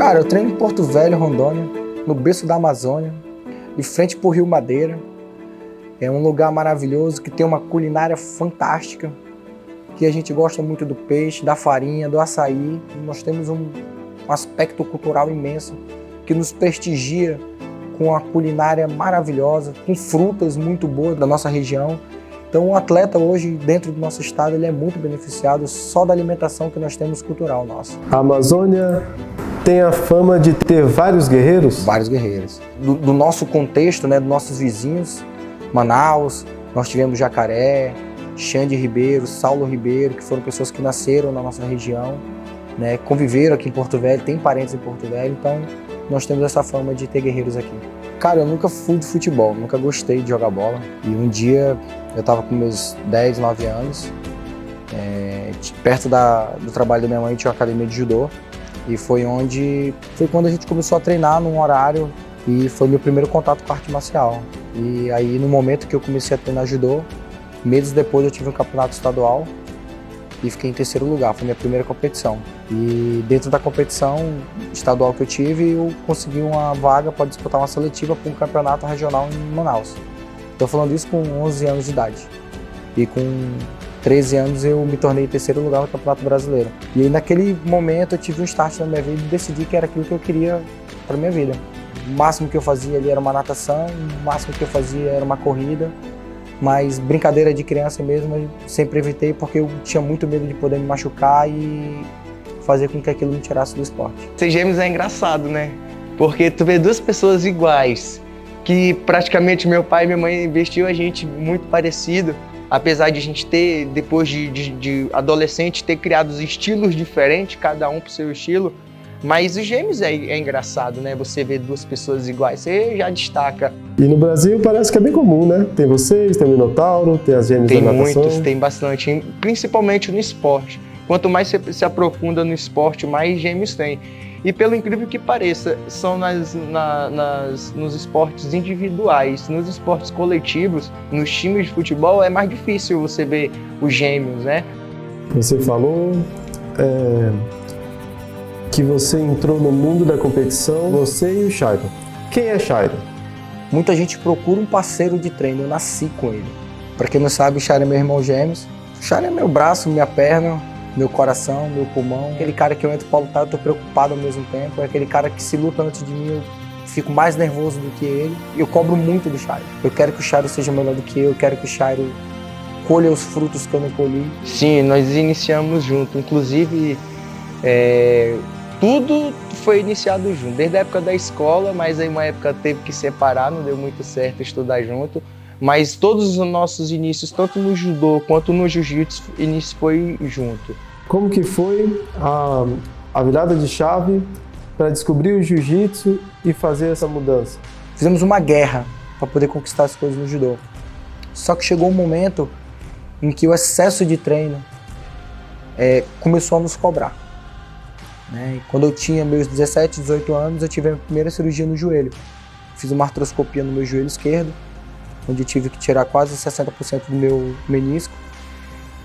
Cara, eu treino em Porto Velho, Rondônia, no berço da Amazônia, de frente pro Rio Madeira. É um lugar maravilhoso que tem uma culinária fantástica, que a gente gosta muito do peixe, da farinha, do açaí. Nós temos um aspecto cultural imenso que nos prestigia com a culinária maravilhosa, com frutas muito boas da nossa região. Então o atleta hoje, dentro do nosso estado, ele é muito beneficiado só da alimentação que nós temos cultural nossa. A Amazônia tem a fama de ter vários guerreiros? Vários guerreiros. Do nosso contexto, né, dos nossos vizinhos, Manaus, nós tivemos Jacaré, Xande Ribeiro, Saulo Ribeiro, que foram pessoas que nasceram na nossa região, né, conviveram aqui em Porto Velho, tem parentes em Porto Velho, então nós temos essa fama de ter guerreiros aqui. Cara, eu nunca fui de futebol, nunca gostei de jogar bola. E um dia eu estava com meus 10, 9 anos, perto do trabalho da minha mãe tinha uma academia de judô. E foi quando a gente começou a treinar num horário e foi meu primeiro contato com a arte marcial. E aí no momento que eu comecei a treinar judô, meses depois eu tive um campeonato estadual e fiquei em terceiro lugar, foi minha primeira competição. E dentro da competição estadual que eu tive, eu consegui uma vaga para disputar uma seletiva para um campeonato regional em Manaus. Estou falando isso com 11 anos de idade. E com 13 anos eu me tornei em terceiro lugar no Campeonato Brasileiro. E aí naquele momento eu tive um start na minha vida e decidi que era aquilo que eu queria para minha vida. O máximo que eu fazia ali era uma natação, o máximo que eu fazia era uma corrida, mas brincadeira de criança mesmo eu sempre evitei porque eu tinha muito medo de poder me machucar e fazer com que aquilo me tirasse do esporte. Ser gêmeos é engraçado, né? Porque tu vê duas pessoas iguais, que praticamente meu pai e minha mãe investiu a gente muito parecido, apesar de a gente ter, depois de adolescente, ter criado os estilos diferentes, cada um pro seu estilo, mas os gêmeos é engraçado, né? Você vê duas pessoas iguais, você já destaca. E no Brasil parece que é bem comum, né? Tem vocês, tem o Minotauro, tem as gêmeas da natação. Tem muitos, tem bastante, principalmente no esporte. Quanto mais você se aprofunda no esporte, mais gêmeos tem. E pelo incrível que pareça, são nos esportes individuais. Nos esportes coletivos, nos times de futebol, é mais difícil você ver os gêmeos, né? Você falou que você entrou no mundo da competição, você e o Chairo. Quem é Chairo? Muita gente procura um parceiro de treino, eu nasci com ele. Para quem não sabe, o Chairo é meu irmão gêmeos. O Chairo é meu braço, minha perna, meu coração, meu pulmão. Aquele cara que eu entro pra lutar, eu tô preocupado ao mesmo tempo. É aquele cara que se luta antes de mim, eu fico mais nervoso do que ele. Eu cobro muito do Chairo. Eu quero que o Chairo seja melhor do que eu quero que o Chairo colha os frutos que eu não colhi. Sim, nós iniciamos junto. Inclusive, tudo foi iniciado junto. Desde a época da escola, mas aí uma época teve que separar, não deu muito certo estudar junto. Mas todos os nossos inícios, tanto no judô quanto no jiu-jitsu, início foi junto. Como que foi a virada de chave para descobrir o jiu-jitsu e fazer essa mudança? Fizemos uma guerra para poder conquistar as coisas no judô. Só que chegou um momento em que o excesso de treino começou a nos cobrar. Né? E quando eu tinha meus 17, 18 anos, eu tive a minha primeira cirurgia no joelho. Fiz uma artroscopia no meu joelho esquerdo, onde eu tive que tirar quase 60% do meu menisco.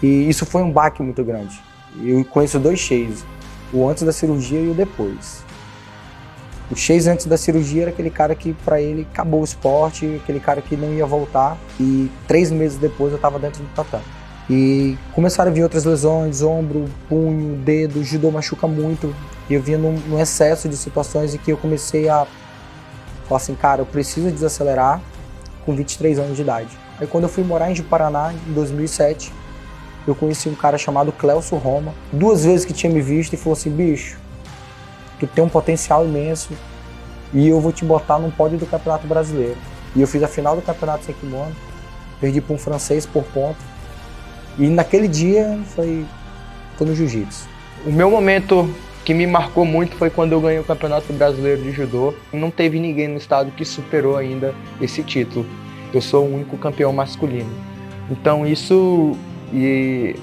E isso foi um baque muito grande. Eu conheço dois Sheis, o antes da cirurgia e o depois. O Sheis antes da cirurgia era aquele cara que para ele acabou o esporte, aquele cara que não ia voltar. E 3 meses depois eu estava dentro do tatame. E começaram a vir outras lesões, ombro, punho, dedo, judô machuca muito. E eu vinha num excesso de situações em que eu comecei a falar assim, cara, eu preciso desacelerar, com 23 anos de idade. Aí quando eu fui morar em Ji-Paraná, em 2007, eu conheci um cara chamado Cleuso Roma, 2 vezes que tinha me visto e falou assim, bicho, tu tem um potencial imenso e eu vou te botar num pódio do Campeonato Brasileiro. E eu fiz a final do Campeonato sem kimono, perdi para um francês por ponto. E naquele dia tô no jiu-jitsu. O meu momento que me marcou muito foi quando eu ganhei o Campeonato Brasileiro de Judô. Não teve ninguém no estado que superou ainda esse título. Eu sou o único campeão masculino. Então isso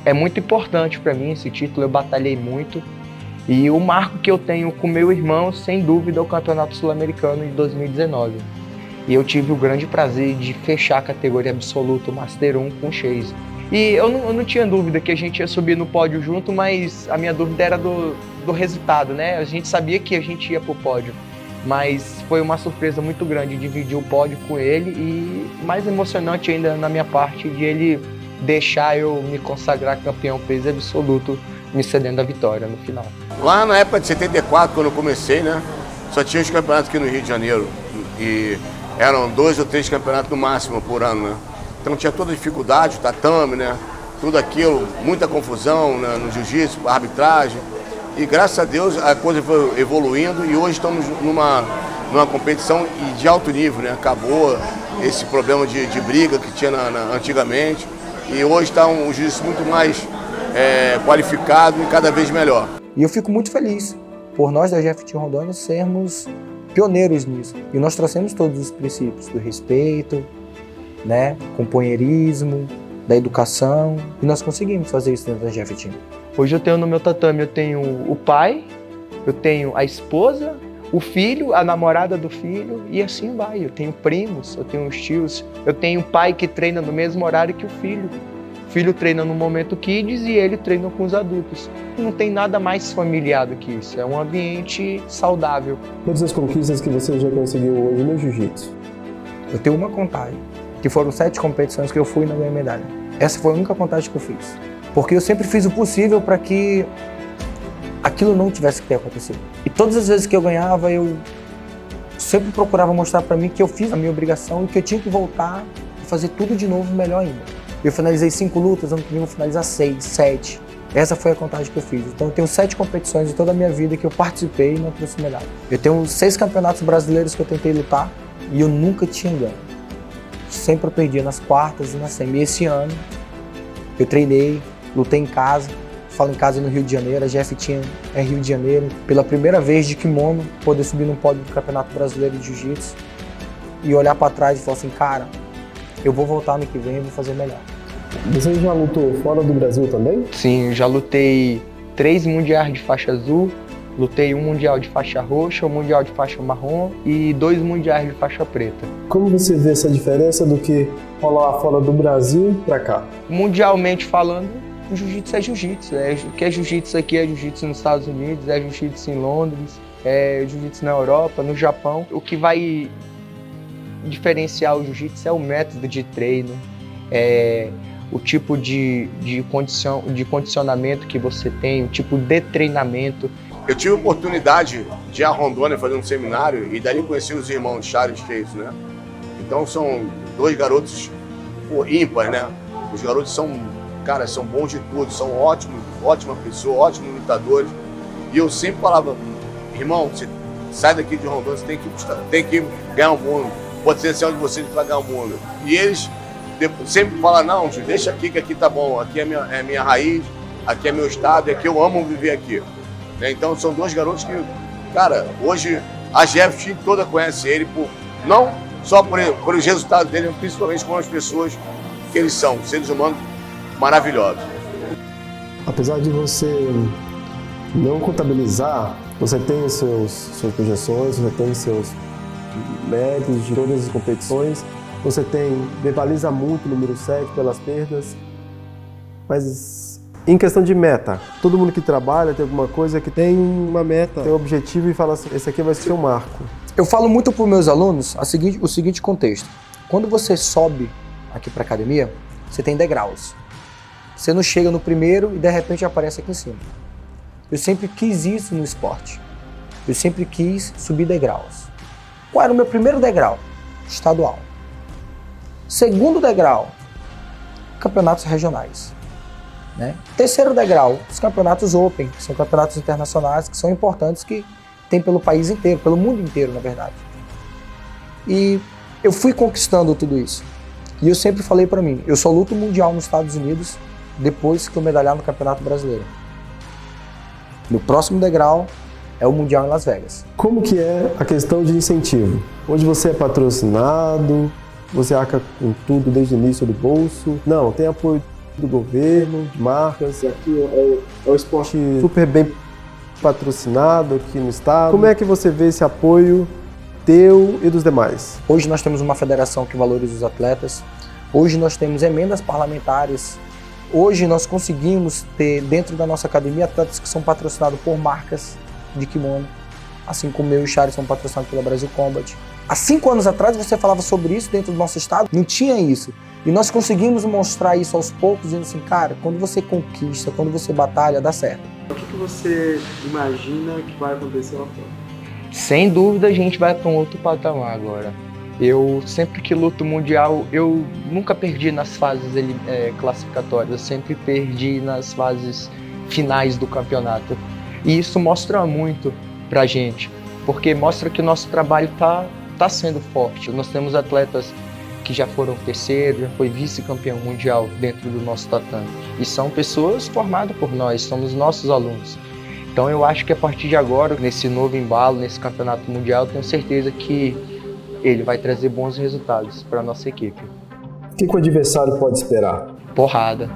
é muito importante para mim, esse título, eu batalhei muito. E o marco que eu tenho com meu irmão, sem dúvida, é o Campeonato Sul-Americano de 2019. E eu tive o grande prazer de fechar a categoria absoluta, o Master 1, com o Chase. E eu não tinha dúvida que a gente ia subir no pódio junto, mas a minha dúvida era do resultado, né? A gente sabia que a gente ia pro pódio, mas foi uma surpresa muito grande dividir o pódio com ele e mais emocionante ainda na minha parte de ele deixar eu me consagrar campeão peso absoluto, me cedendo a vitória no final. Lá na época de 74, quando eu comecei, né, só tinha os campeonatos aqui no Rio de Janeiro e eram 2 ou 3 campeonatos no máximo por ano, né? Então tinha toda a dificuldade, o tatame, né? Tudo aquilo, muita confusão, né, no jiu-jitsu, arbitragem. E graças a Deus a coisa foi evoluindo e hoje estamos numa competição de alto nível, né? Acabou esse problema de briga que tinha antigamente e hoje está um jiu-jitsu muito mais qualificado e cada vez melhor. E eu fico muito feliz por nós da GF Team Rondônia sermos pioneiros nisso. E nós trouxemos todos os princípios do respeito, né, companheirismo, da educação, e nós conseguimos fazer isso dentro da GF Team. Hoje eu tenho no meu tatame, eu tenho o pai, eu tenho a esposa, o filho, a namorada do filho, e assim vai. Eu tenho primos, eu tenho os tios, eu tenho um pai que treina no mesmo horário que o filho. O filho treina no Momento Kids e ele treina com os adultos. Não tem nada mais familiar do que isso, é um ambiente saudável. Todas as conquistas que você já conseguiu hoje no jiu-jitsu? Eu tenho uma contagem, que foram 7 competições que eu fui e não ganhei medalha. Essa foi a única contagem que eu fiz. Porque eu sempre fiz o possível para que aquilo não tivesse que ter acontecido. E todas as vezes que eu ganhava, eu sempre procurava mostrar para mim que eu fiz a minha obrigação e que eu tinha que voltar e fazer tudo de novo, melhor ainda. Eu finalizei 5 lutas, ano que vim eu vou finalizar 6, 7. Essa foi a contagem que eu fiz. Então eu tenho 7 competições de toda a minha vida que eu participei e não trouxe medalha. Eu tenho 6 campeonatos brasileiros que eu tentei lutar e eu nunca tinha ganho. Sempre eu perdia nas quartas e na semi. E esse ano eu treinei, lutei em casa, falo em casa no Rio de Janeiro, a GF Team é Rio de Janeiro. Pela primeira vez de kimono, poder subir no pódio do Campeonato Brasileiro de Jiu-Jitsu e olhar para trás e falar assim, cara, eu vou voltar ano que vem e vou fazer melhor. Você já lutou fora do Brasil também? Sim, já lutei 3 mundiais de faixa azul, lutei 1 mundial de faixa roxa, 1 mundial de faixa marrom e 2 mundiais de faixa preta. Como você vê essa diferença do que rola lá fora do Brasil para cá? Mundialmente falando, o jiu-jitsu é jiu-jitsu. O que é jiu-jitsu aqui é jiu-jitsu nos Estados Unidos, é jiu-jitsu em Londres, é jiu-jitsu na Europa, no Japão. O que vai diferenciar o jiu-jitsu é o método de treino, o tipo de condicionamento que você tem, o tipo de treinamento. Eu tive a oportunidade de ir a Rondônia fazer um seminário e dali conheci os irmãos Charles Case, né? Então são 2 garotos ímpares, né? Os garotos são bons de tudo, são ótima pessoa, ótimos lutadores. E eu sempre falava, irmão, você sai daqui de Rondônia, você tem que ganhar o mundo. O potencial de vocês vai ganhar o mundo. E eles sempre falam, não, Gil, deixa aqui que aqui tá bom, aqui é minha raiz, aqui é meu estado, e aqui eu amo viver aqui. Então são 2 garotos que, cara, hoje a GF Team toda conhece ele, não só por os resultados dele, mas principalmente com as pessoas que eles são, seres humanos maravilhosos. Apesar de você não contabilizar, você tem suas projeções, você tem seus médios de todas as competições, você verbaliza muito o número 7 pelas perdas, mas em questão de meta, todo mundo que trabalha tem alguma coisa que tem uma meta, tem um objetivo e fala assim, esse aqui vai ser o marco. Eu falo muito para os meus alunos o seguinte contexto. Quando você sobe aqui para a academia, você tem degraus. Você não chega no primeiro e de repente aparece aqui em cima. Eu sempre quis isso no esporte. Eu sempre quis subir degraus. Qual era o meu primeiro degrau? Estadual. Segundo degrau, campeonatos regionais. Né? Terceiro degrau, os campeonatos Open, que são campeonatos internacionais que são importantes, que tem pelo país inteiro, pelo mundo inteiro, na verdade. E eu fui conquistando tudo isso. E eu sempre falei para mim, eu só luto mundial nos Estados Unidos depois que eu medalhar no Campeonato Brasileiro. Meu próximo degrau é o Mundial em Las Vegas. Como que é a questão de incentivo? Onde você é patrocinado, você arca com tudo desde o início do bolso? Não, tem apoio do governo, de marcas, e aqui é o esporte super bem patrocinado aqui no estado. Como é que você vê esse apoio teu e dos demais? Hoje nós temos uma federação que valoriza os atletas, hoje nós temos emendas parlamentares Hoje nós conseguimos ter dentro da nossa academia atletas que são patrocinados por marcas de kimono, assim como eu e o Charles são patrocinados pela Brasil Combat. Há 5 anos atrás você falava sobre isso dentro do nosso estado, não tinha isso. E nós conseguimos mostrar isso aos poucos, dizendo assim, cara, quando você conquista, quando você batalha, dá certo. O que você imagina que vai acontecer lá fora? Sem dúvida a gente vai para um outro patamar agora. Eu sempre que luto mundial, eu nunca perdi nas fases classificatórias, eu sempre perdi nas fases finais do campeonato. E isso mostra muito pra gente, porque mostra que o nosso trabalho tá sendo forte. Nós temos atletas que já foram terceiro, já foi vice-campeão mundial dentro do nosso tatame. E são pessoas formadas por nós, somos nossos alunos. Então eu acho que a partir de agora, nesse novo embalo, nesse campeonato mundial, tenho certeza que ele vai trazer bons resultados para a nossa equipe. O que o adversário pode esperar? Porrada.